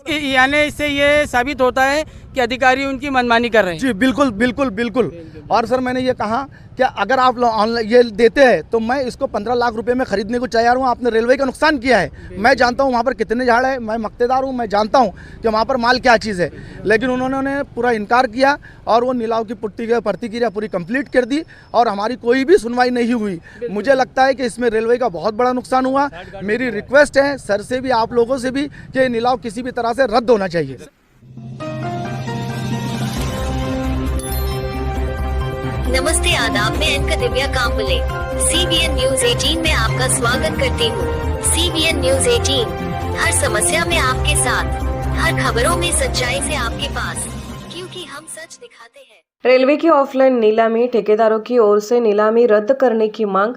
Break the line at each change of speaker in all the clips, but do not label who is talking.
यानी इससे ये साबित होता है कि अधिकारी उनकी मनमानी कर रहे हैं।
जी बिल्कुल बिल्कुल बिल्कुल। और सर मैंने ये कहा कि अगर आप ऑनलाइन ये देते हैं तो मैं इसको 15 लाख रुपए में खरीदने को तैयार हूँ। आपने रेलवे का नुकसान किया है, मैं जानता हूँ वहाँ पर कितने झाड़ है, मैं मक्तेदार हूँ, मैं जानता हूँ कि वहाँ पर माल क्या चीज़ है, लेकिन उन्होंने पूरा इनकार किया और वो नीलाव की पुट्टी की प्रतिक्रिया पूरी कंप्लीट कर दी और हमारी कोई भी सुनवाई नहीं हुई। मुझे लगता है कि इसमें रेलवे का बहुत बड़ा नुकसान हुआ। मेरी रिक्वेस्ट है सर से भी, आप लोगों से भी, कि नीलाव किसी भी तरह से रद्द होना चाहिए।
नमस्ते, आदाब, मैं anchor Divya Kamble CBN news 18 में आपका स्वागत करती हूँ। CBN न्यूज 18 हर समस्या में आपके साथ, हर खबरों में सच्चाई से आपके पास, क्योंकि हम सच दिखाते हैं।
रेलवे की ऑफलाइन नीलामी, ठेकेदारों की ओर से नीलामी रद्द करने की मांग।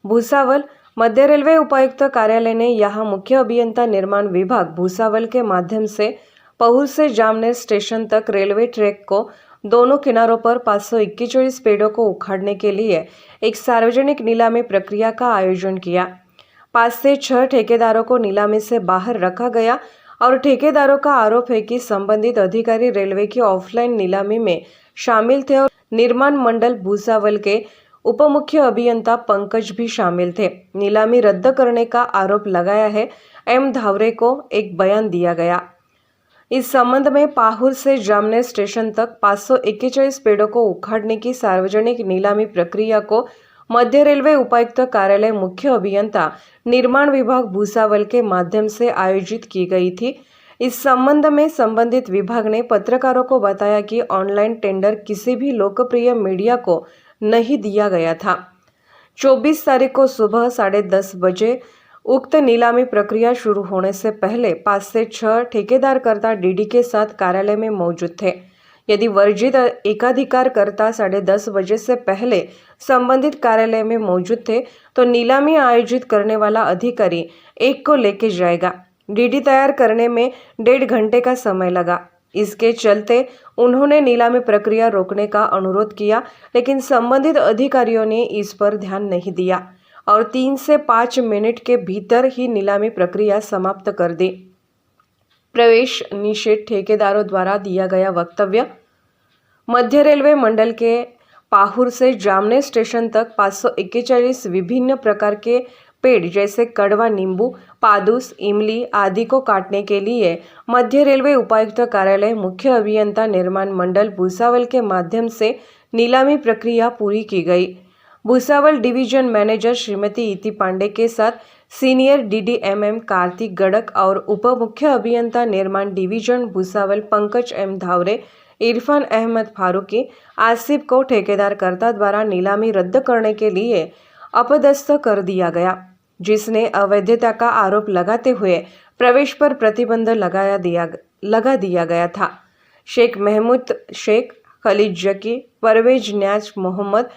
भूसावल मध्य रेलवे उपायुक्त कार्यालय ने यहां मुख्य अभियंता निर्माण विभाग भूसावल के माध्यम से पहुर से जामनेर स्टेशन तक रेलवे ट्रैक को दोनों किनारों पर 541 पेड़ों को उखाड़ने के लिए एक सार्वजनिक नीलामी प्रक्रिया का आयोजन किया। 5 से 6 ठेकेदारों को नीलामी से बाहर रखा गया और ठेकेदारों का आरोप है कि संबंधित अधिकारी रेलवे की ऑफलाइन नीलामी में शामिल थे और निर्माण मंडल भूसावल के उप मुख्य अभियंता पंकज भी शामिल थे। नीलामी रद्द करने का आरोप लगाया है। M धावरे को एक बयान दिया गया। इस संबंध में पाहुर से जामनेर स्टेशन तक 541 पेड़ों को उखाड़ने की सार्वजनिक नीलामी प्रक्रिया को मध्य रेलवे उपायुक्त कार्यालय मुख्य अभियंता निर्माण विभाग भूसावल के माध्यम से आयोजित की गई थी। इस संबंध में संबंधित विभाग ने पत्रकारों को बताया कि ऑनलाइन टेंडर किसी भी लोकप्रिय मीडिया को नहीं दिया गया था। 24 तारीख को सुबह 10:30 बजे उक्त नीलामी प्रक्रिया शुरू होने से पहले 5 से 6 ठेकेदारकर्ता डीडी के साथ कार्यालय में मौजूद थे। यदि वर्जित एकाधिकारकर्ता 10:30 बजे से पहले संबंधित कार्यालय में मौजूद थे तो नीलामी आयोजित करने वाला अधिकारी एक को लेके जाएगा। डीडी तैयार करने में 1.5 घंटे का समय लगा। इसके चलते उन्होंने नीलामी प्रक्रिया रोकने का अनुरोध किया, लेकिन संबंधित अधिकारियों ने इस पर ध्यान नहीं दिया और 3 से 5 मिनट के भीतर ही नीलामी प्रक्रिया समाप्त कर दी। प्रवेश निषेध ठेकेदारों द्वारा दिया गया वक्तव्य। मध्य रेलवे मंडल के पाहुर से जामनेर स्टेशन तक 541 विभिन्न प्रकार के पेड़ जैसे कड़वा नींबू, पादुस, इमली आदि को काटने के लिए मध्य रेलवे उपायुक्त कार्यालय मुख्य अभियंता निर्माण मंडल भूसावल के माध्यम से नीलामी प्रक्रिया पूरी की गई। भूसावल डिवीजन मैनेजर श्रीमती इति पांडे के साथ सीनियर DDMM कार्तिक गड़क और उप मुख्य अभियंता निर्माण डिवीजन भूसावल पंकज M धावरे, इरफान अहमद फारूकी, आसिफ को ठेकेदारकर्ता द्वारा नीलामी रद्द करने के लिए अपदस्थ कर दिया गया, जिसने अवैधता का आरोप लगाते हुए प्रवेश पर प्रतिबंध लगा दिया गया था। शेख महमूद शेख, खलीद जकी, परवेज न्याज मोहम्मद,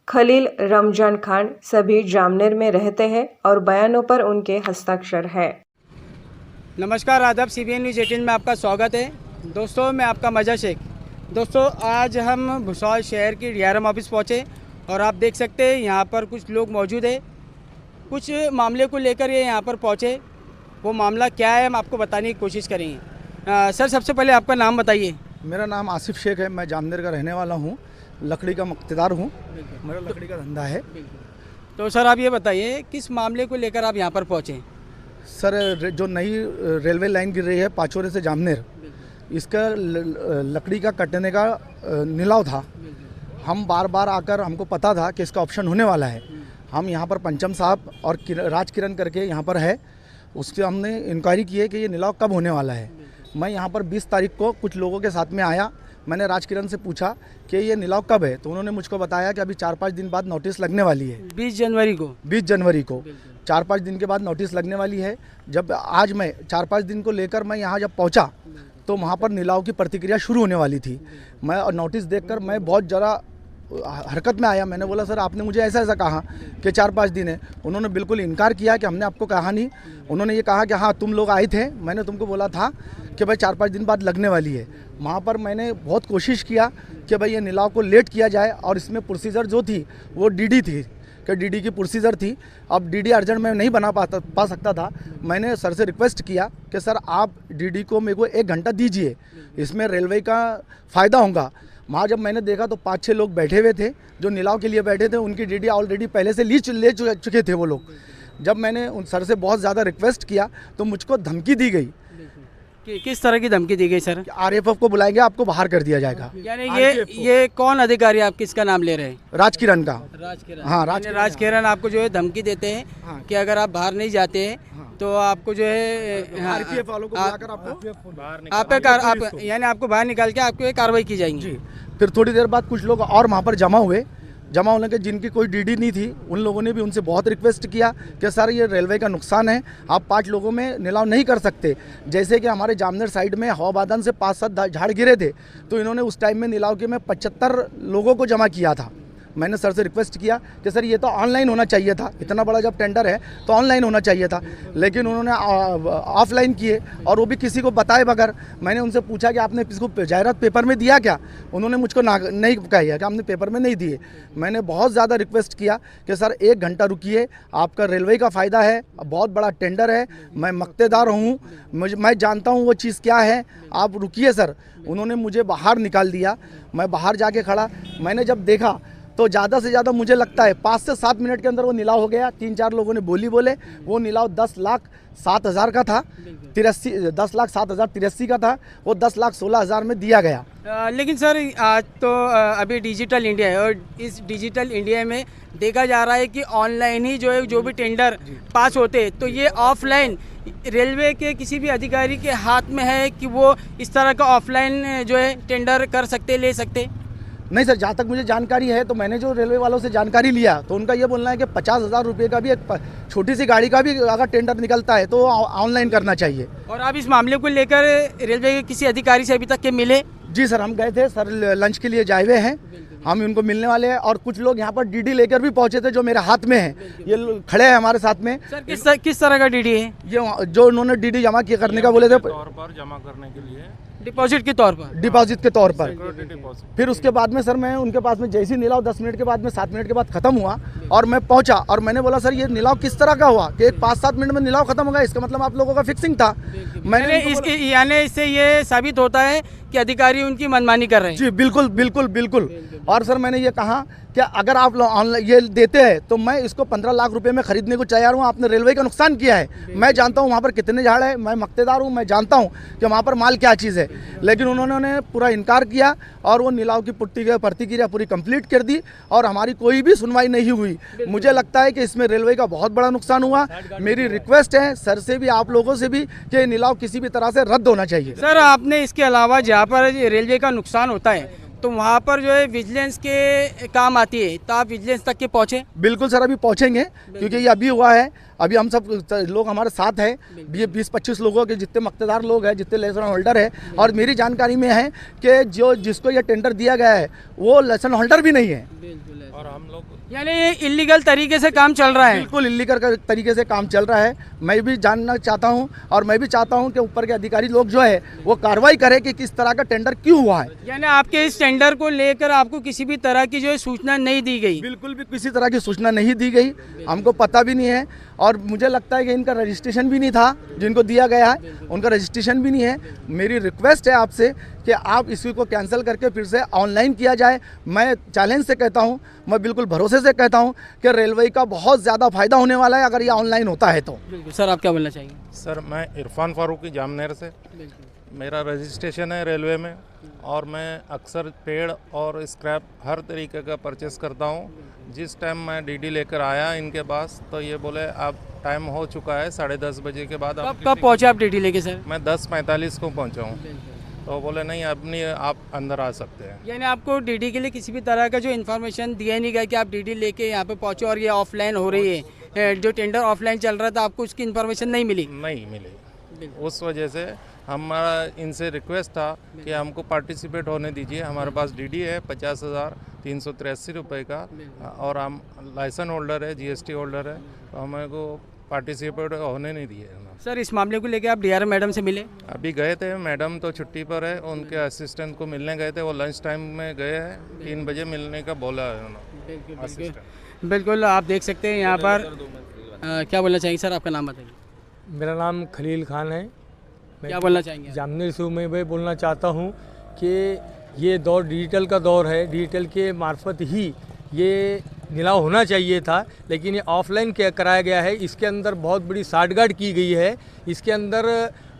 खलील रमजान खान सभी जामनेर में रहते हैं और बयानों पर उनके हस्ताक्षर है।
नमस्कार, आदाब, CBN न्यूज़ 18 में आपका स्वागत है। दोस्तों, मैं आपका मजा शेख। दोस्तों, आज हम भूसावल शहर की DRM ऑफिस पहुँचे और आप देख सकते हैं यहाँ पर कुछ लोग मौजूद हैं। कुछ मामले को लेकर ये यहाँ पर पहुँचे। वो मामला क्या है हम आपको बताने की कोशिश करेंगे। सर, सबसे पहले आपका नाम बताइए।
मेरा नाम आसिफ शेख है, मैं जामनेर का रहने वाला हूँ, लकड़ी का मक्तेदार हूँ, मेरा लकड़ी का धंधा है।
तो सर, आप ये बताइए किस मामले को लेकर आप यहाँ पर पहुँचे।
सर, जो नई रेलवे लाइन गिर रही है पाचोरे से जामनेर, इसका लकड़ी का कटने का नीलाव था। हम बार बार आकर, हमको पता था कि इसका ऑप्शन होने वाला है। हम यहाँ पर पंचम साहब और राज किरण करके यहाँ पर है, उससे हमने इंक्वायरी की है कि ये नीलाव कब होने वाला है। मैं यहाँ पर 20 तारीख को कुछ लोगों के साथ में आया। मैंने राज किरण से पूछा कि ये नीलाव कब है, तो उन्होंने मुझको बताया कि अभी 4-5 दिन बाद नोटिस लगने वाली है।
20 जनवरी को
4-5 दिन के बाद नोटिस लगने वाली है। जब आज मैं 4-5 दिन को लेकर मैं यहाँ जब पहुँचा तो वहाँ पर नीलाव की प्रतिक्रिया शुरू होने वाली थी। मैं नोटिस देखकर मैं बहुत ज़रा हरकत में आया। मैंने बोला, सर आपने मुझे ऐसा कहा कि 4-5 दिन है। उन्होंने बिल्कुल इनकार किया कि हमने आपको कहा नहीं। उन्होंने ये कहा कि हाँ तुम लोग आए थे, मैंने तुमको बोला था कि भाई 4-5 दिन बाद लगने वाली है। वहाँ पर मैंने बहुत कोशिश किया कि भाई ये नीलाव को लेट किया जाए और इसमें प्रोसीजर जो थी वो डीडी थी कि डीडी की प्रोसीजर थी, अब डीडी अर्जेंट में नहीं बना पा सकता था। मैंने सर से रिक्वेस्ट किया कि सर आप डीडी को मेरे को 1 घंटा दीजिए, इसमें रेलवे का फ़ायदा होगा। वहाँ जब मैंने देखा तो 5-6 लोग बैठे हुए थे जो नीलाव के लिए बैठे थे, उनकी डीडी ऑलरेडी पहले से ले चुके थे वो लोग। जब मैंने उन सर से बहुत ज़्यादा रिक्वेस्ट किया तो मुझको धमकी दी गई।
किस तरह की धमकी दी गई सर?
आरएफएफ को बुलाएंगे, आपको बाहर कर दिया जाएगा।
यानी ये कौन अधिकारी, आप किसका नाम ले रहे हैं?
राजकिरण का।
राजकिरण।
हाँ,
राजकिरण आपको जो है धमकी देते हैं
हाँ।
कि अगर आप बाहर नहीं जाते हैं तो आपको जो है
आरपीएफ वालों को बुलाकर
आप यानी आपको बाहर निकाल के आपको कार्रवाई की जाएगी।
जी। फिर थोड़ी देर बाद कुछ लोग और वहाँ पर जमा हुए। जमा होने के जिनकी कोई डीडी नहीं थी, उन लोगों ने भी उनसे बहुत रिक्वेस्ट किया कि सर ये रेलवे का नुकसान है, आप 5 लोगों में नीलाव नहीं कर सकते। जैसे कि हमारे जामनेर साइड में हवा बादन से 5-7 झाड़ गिरे थे, तो इन्होंने उस टाइम में नीलाव के में 75 लोगों को जमा किया था। मैंने सर से रिक्वेस्ट किया कि सर ये तो ऑनलाइन होना चाहिए था, इतना बड़ा जब टेंडर है तो ऑनलाइन होना चाहिए था, लेकिन उन्होंने ऑफलाइन किए और वो भी किसी को बताए बगैर। मैंने उनसे पूछा कि आपने इसको जाहिरात पेपर में दिया क्या? उन्होंने मुझको नहीं कहा कि हमने पेपर में नहीं दिए। मैंने बहुत ज़्यादा रिक्वेस्ट किया कि सर 1 घंटा रुकिए, आपका रेलवे का फ़ायदा है, बहुत बड़ा टेंडर है, मैं मक्तेदार हूँ, मैं जानता हूँ वो चीज़ क्या है, आप रुकिए सर। उन्होंने मुझे बाहर निकाल दिया। मैं बाहर जाके खड़ा, मैंने जब देखा तो ज़्यादा से ज़्यादा मुझे लगता है 5 से 7 मिनट के अंदर वो नीलाव हो गया। 3-4 लोगों ने बोले वो नीलाव 10,07,000 का था, 10,07,083 का था, वो 10,16,000 में दिया गया।
लेकिन सर आज तो अभी डिजिटल इंडिया है और इस डिजिटल इंडिया में देखा जा रहा है कि ऑनलाइन ही जो है जो भी टेंडर पास होते हैं, तो ये ऑफलाइन रेलवे के किसी भी अधिकारी के हाथ में है कि वो इस तरह का ऑफलाइन जो है टेंडर कर सकते, ले सकते?
नहीं सर, जहाँ तक मुझे जानकारी है तो मैंने जो रेलवे वालों से जानकारी लिया तो उनका ये बोलना है कि 50,000 रुपये का भी एक छोटी सी गाड़ी का भी अगर टेंडर निकलता है तो ऑनलाइन करना चाहिए।
और आप इस मामले को लेकर रेलवे के किसी अधिकारी से अभी तक के मिले?
जी सर, हम गए थे सर, लंच के लिए जाए हुए हैं, हम उनको मिलने वाले हैं। और कुछ लोग यहाँ पर डीडी लेकर भी पहुँचे थे जो मेरे हाथ में है, ये खड़े हैं हमारे साथ में।
सर किस तरह का डीडी है
ये? जो उन्होंने डीडी जमा किया करने का बोले थे,
तौर पर जमा करने के लिए,
डिपॉजिट के तौर पर,
डिपॉजिट के तौर पर।
डिपॉजिट।
फिर उसके बाद में सर मैं उनके पास में जैसी नीलाव 10 मिनट के बाद में 7 मिनट के बाद खत्म हुआ और मैं पहुंचा और मैंने बोला सर ये नीलाव किस तरह का हुआ कि 5-7 मिनट में नीलाव खत्म हो गया, इसका मतलब आप लोगों का फिक्सिंग था।
यानी इससे ये साबित होता है कि अधिकारी उनकी मनमानी कर रहे हैं।
जी बिल्कुल बिल्कुल बिल्कुल। और सर मैंने ये कहा कि अगर आप ऑनलाइन ये देते हैं तो मैं इसको 15 लाख रुपए में खरीदने को तैयार हूँ। आपने रेलवे का नुकसान किया है, मैं जानता हूँ वहाँ पर कितने झाड़ है, मैं मक्तेदार हूँ, मैं जानता हूँ कि वहाँ पर माल क्या चीज़ है, लेकिन उन्होंने पूरा इनकार किया और वो नीलाव की प्रतिक्रिया पूरी कंप्लीट कर दी और हमारी कोई भी सुनवाई नहीं हुई। मुझे लगता है कि इसमें रेलवे का बहुत बड़ा नुकसान हुआ। मेरी रिक्वेस्ट है सर से भी, आप लोगों से भी, कि नीलाव किसी भी तरह से रद्द होना चाहिए।
सर आपने इसके अलावा जहाँ पर रेलवे का नुकसान होता है तो वहाँ पर जो है विजिलेंस के काम आती है, तो आप विजिलेंस तक के पहुँचे?
बिल्कुल सर, अभी पहुँचेंगे क्योंकि ये अभी हुआ है। अभी हम सब लोग हमारे साथ हैं, 20-25 लोगों के जितने मक्तेदार लोग हैं, जितने लाइसेंस होल्डर है, और मेरी जानकारी में है कि जिसको ये टेंडर दिया गया है वो लाइसेंस होल्डर भी नहीं है।
और हम लोग
यानी ये इलीगल तरीके से काम चल रहा है?
बिल्कुल इलीगल तरीके से काम चल रहा है। मैं भी जानना चाहता हूं और मैं भी चाहता हूं कि ऊपर के अधिकारी लोग जो है वो कार्रवाई करें कि किस तरह का टेंडर क्यों हुआ है।
यानी आपके इस टेंडर को लेकर आपको किसी भी तरह की जो है सूचना नहीं दी गई?
बिल्कुल भी किसी तरह की सूचना नहीं दी गई, हमको पता भी नहीं है। और मुझे लगता है कि इनका रजिस्ट्रेशन भी नहीं था, जिनको दिया गया है उनका रजिस्ट्रेशन भी नहीं है। मेरी रिक्वेस्ट है आपसे कि आप इसी को कैंसिल करके फिर से ऑनलाइन किया जाए। मैं चैलेंज से कहता हूं, मैं बिल्कुल भरोसे से कहता हूं कि रेलवे का बहुत ज़्यादा फायदा होने वाला है अगर ये ऑनलाइन होता है तो।
सर आप क्या बोलना चाहिए?
सर मैं इरफान फारूकी जामनेर से, मेरा रजिस्ट्रेशन है रेलवे में और मैं अक्सर पेड़ और स्क्रैप हर तरीके का परचेस करता हूँ। जिस टाइम मैं डीडी लेकर आया इनके पास तो ये बोले आप टाइम हो चुका है 10:30 बजे के बाद।
कब पहुँचे आप डीडी लेके सर?
मैं 10:45 को पहुँचा हूँ, तो बोले नहीं अपनी आप अंदर आ सकते हैं।
यानी आपको डीडी के लिए किसी भी तरह का जो इन्फॉर्मेशन दिया नहीं गया कि आप डीडी लेके यहाँ पे पहुँचे और ये ऑफलाइन हो रही है, जो टेंडर ऑफलाइन चल रहा था आपको उसकी इन्फॉर्मेशन नहीं मिली?
नहीं मिली। उस वजह से हमारा इनसे रिक्वेस्ट था कि हमको पार्टिसिपेट होने दीजिए। हमारे पास डीडी है 50,383 रुपये का और हम लाइसेंस होल्डर है, जीएसटी होल्डर है, तो हमें को पार्टिसिपेट होने नहीं दिए।
सर इस मामले को लेकर आप डीआरएम मैडम से मिले?
अभी गए थे, मैडम तो छुट्टी पर है, उनके असिस्टेंट को मिलने गए थे, वो लंच टाइम में गए हैं, 3 बजे मिलने का बोला है उन्होंने असिस्टेंट।
बिल्कुल आप देख सकते हैं यहाँ पर क्या बोलना चाहेंगे सर, आपका नाम बताइए।
मेरा नाम खलील खान है। मैं
क्या बोलना चाहेंगे आप?
जामनेर से मैं बोलना चाहता हूँ कि ये दौर डिजिटल का दौर है। डिजिटल के मार्फत ही ये निलाव होना चाहिए था, लेकिन ये ऑफलाइन कराया गया है। इसके अंदर बहुत बड़ी साठगांठ की गई है। इसके अंदर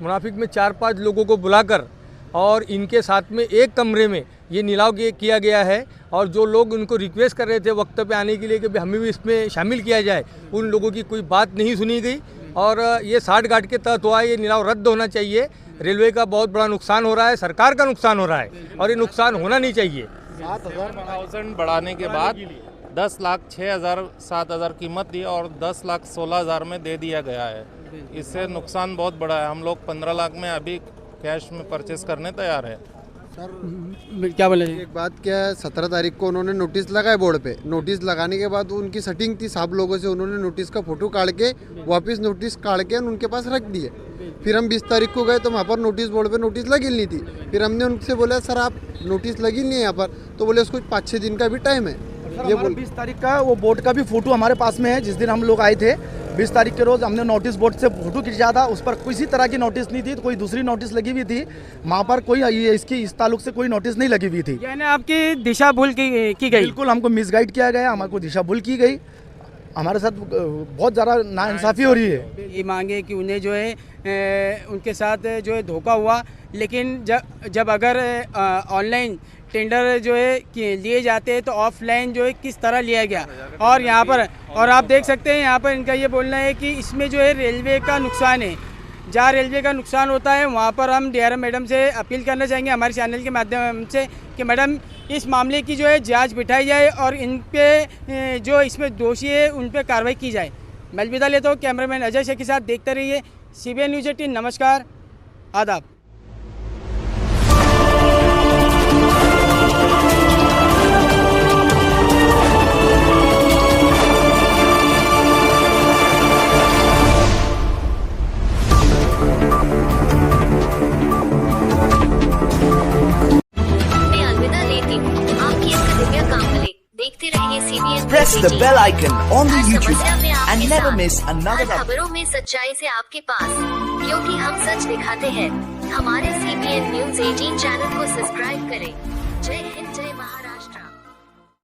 मुनाफिक में 4-5 लोगों को बुलाकर और इनके साथ में एक कमरे में ये निलाव किया गया है। और जो लोग उनको रिक्वेस्ट कर रहे थे वक्त पे आने के लिए कि भाई हमें भी इसमें शामिल किया जाए, उन लोगों की कोई बात नहीं सुनी गई और ये साठगांठ के तहत हुआ। ये निलाव रद्द होना चाहिए। रेलवे का बहुत बड़ा नुकसान हो रहा है, सरकार का नुकसान हो रहा है और ये नुकसान होना नहीं चाहिए।
7,000 बढ़ाने के बाद 10 लाख 6,000 7,000 कीमत दी और 10 लाख 16,000 में दे दिया गया है। इससे नुकसान बहुत बड़ा है। हम लोग 15 लाख में अभी कैश में परचेस करने तैयार है।
क्या बोले?
एक बात क्या है, 17 तारीख को उन्होंने नोटिस लगाए बोर्ड पे। नोटिस लगाने के बाद उनकी सेटिंग थी, सब लोगों से उन्होंने नोटिस का फोटो काट के वापस नोटिस काट के उनके पास रख दिए। फिर हम 20 तारीख को गए तो वहाँ पर नोटिस बोर्ड पे नोटिस लगी नहीं थी। फिर हमने उनसे बोला सर आप नोटिस लगी नहीं है यहाँ पर, तो बोले उसको 5-6 दिन का भी टाइम है।
ये 20 तारीख का वो बोर्ड का भी फोटो हमारे पास में है। जिस दिन हम लोग आए थे 20 तारीख के रोज हमने नोटिस बोर्ड से फोटो खींचा था। उस पर किसी तरह की नोटिस नहीं थी, तो कोई दूसरी नोटिस लगी हुई थी। वहाँ पर कोई इसकी इस ताल्लुक से कोई नोटिस नहीं लगी हुई थी।
यानी आपकी दिशा भूल की गई?
बिल्कुल हमको मिसगाइड किया गया, हमारे को दिशा भूल की गई। हमारे साथ बहुत ज़्यादा नाइंसाफ़ी हो रही है।
ये मांगे कि उन्हें जो है उनके साथ जो है धोखा हुआ, लेकिन जब अगर ऑनलाइन टेंडर जो है कि लिए जाते हैं तो ऑफलाइन जो है किस तरह लिया गया। और यहाँ पर और आप देख सकते हैं यहाँ पर इनका ये बोलना है कि इसमें जो है रेलवे का नुकसान है। जहाँ रेलवे का नुकसान होता है वहाँ पर हम डीआरएम मैडम से अपील करना चाहेंगे हमारे चैनल के माध्यम से कि मैडम इस मामले की जो है जांच बिठाई जाए और इन पे जो इसमें दोषी है उन पे कार्रवाई की जाए। मैं अलविदा लेता हूँ। कैमरामैन अजय शेख के साथ देखते रहिए CBN न्यूज़ 18। नमस्कार, आदाब।
देखते रहिए CBN
Press the bell icon on the
her
YouTube
समस्या में आपके
and never
साथ।
miss another
हर खबरों में सच्चाई से आपके पास, क्योंकि हम सच दिखाते हैं। हमारे CBN न्यूज़ 18 चैनल को सब्सक्राइब करें। जय हिंद, जय